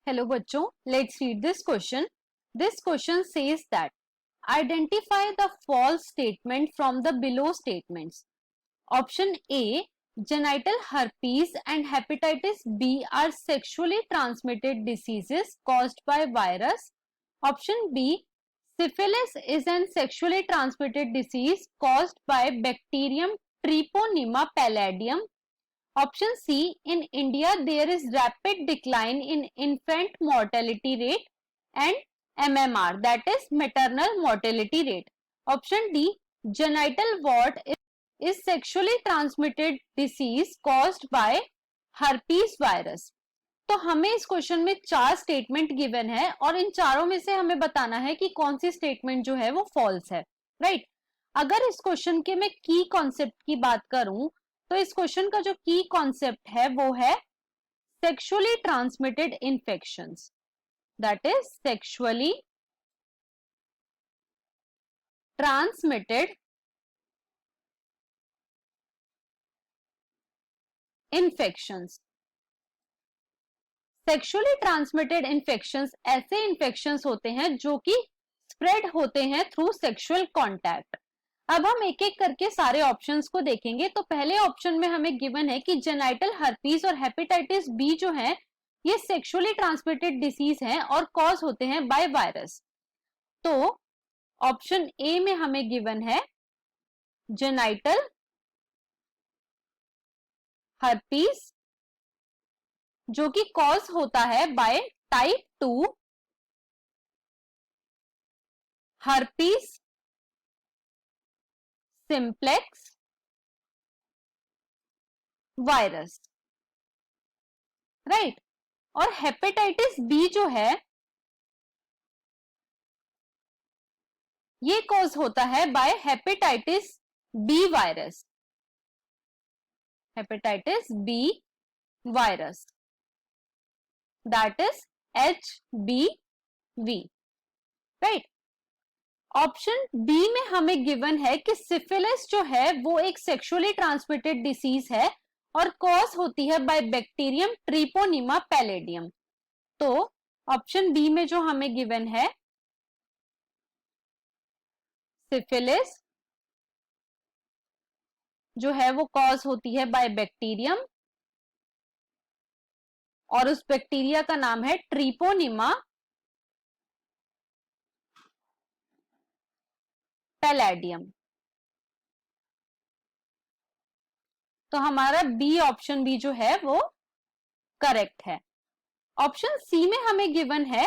Hello बच्चों, let's read this question. This question says that identify the false statement from the below statements. Option A, genital herpes and hepatitis B are sexually transmitted diseases caused by virus. Option B, syphilis is an sexually transmitted disease caused by bacterium Treponema palladium. Option C, in India there is rapid decline in infant mortality rate and MMR, that is maternal mortality rate. Option D, genital wart is sexually transmitted disease caused by herpes virus. तो हमें इस question में 4 statement given है और इन चारों में से हमें बताना है कि कौन सी स्टेटमेंट जो है वो फॉल्स है, राइट? अगर इस क्वेश्चन के मैं की कॉन्सेप्ट की बात करूं तो इस क्वेश्चन का जो की कॉन्सेप्ट है वो है sexually transmitted infections, that is sexually transmitted infections. Sexually transmitted infections ऐसे इन्फेक्शंस होते हैं जो कि स्प्रेड होते हैं थ्रू सेक्सुअल कांटेक्ट। अब हम एक एक करके सारे ऑप्शंस को देखेंगे। तो पहले ऑप्शन में हमें गिवन है कि जेनाइटल हर्पीज और हेपेटाइटिस बी जो है ये सेक्सुअली ट्रांसमिटेड डिसीज हैं और कॉज होते हैं बाय वायरस। तो ऑप्शन ए में हमें गिवन है जेनाइटल हर्पीज जो कि कॉज होता है by type 2 herpes simplex virus, right? और हेपेटाइटिस बी जो है ये कॉज होता है by hepatitis B virus, hepatitis B virus, that is HBV, right? Option B में हमें गिवन है कि सिफिलिस जो है वो एक सेक्सुअली ट्रांसमिटेड डिसीज है और कॉज होती है बाय बैक्टीरियम ट्रिपोनिमा पैलेडियम। तो ऑप्शन बी में जो हमें गिवन है सिफिलिस जो है वो कॉज होती है बाय बैक्टीरियम और उस बैक्टीरिया का नाम है ट्रिपोनिमा पैलेडियम। तो हमारा बी ऑप्शन भी जो है वो करेक्ट है। ऑप्शन सी में हमें गिवन है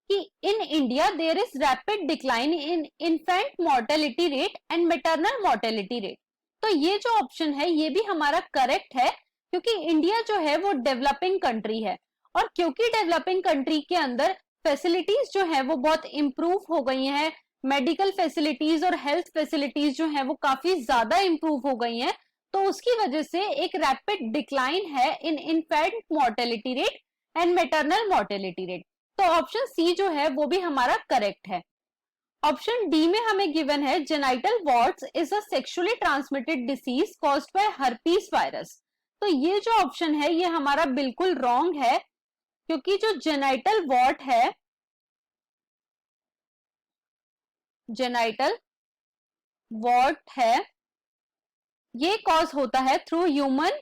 कि in India there is rapid decline in infant mortality rate and maternal mortality rate. तो ये जो ऑप्शन है ये भी हमारा करेक्ट है क्योंकि इंडिया जो है वो डेवलपिंग कंट्री है और क्योंकि डेवलपिंग कंट्री के अंदर फैसिलिटीज जो है वो बहुत इंप्रूव हो गई हैं, मेडिकल फैसिलिटीज और हेल्थ फैसिलिटीज जो है वो काफी ज्यादा इंप्रूव हो गई हैं, तो उसकी वजह से एक रैपिड डिक्लाइन है इन infant mortality rate and maternal mortality rate. तो ऑप्शन सी जो है वो भी हमारा करेक्ट है। ऑप्शन डी में हमें गिवन है genital warts is a sexually transmitted disease caused by herpes virus. तो ये जो ऑप्शन है ये हमारा बिल्कुल रॉन्ग है क्योंकि जो जेनाइटल वॉर्ट है, जेनाइटल वॉर्ट है ये कॉज होता है थ्रू ह्यूमन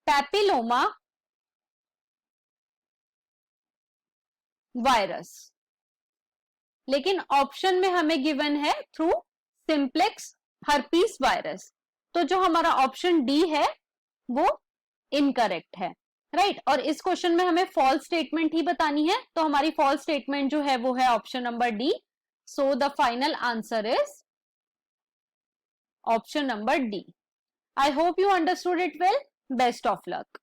पैपिलोमा वायरस, लेकिन ऑप्शन में हमें गिवन है थ्रू सिंप्लेक्स हर्पीस वायरस। तो जो हमारा ऑप्शन डी है वो इनकरेक्ट है, राइट? और इस क्वेश्चन में हमें फॉल्स स्टेटमेंट ही बतानी है, तो हमारी फॉल्स स्टेटमेंट जो है वो है option number D. So the final answer is option number D. I hope you understood it well. Best of luck.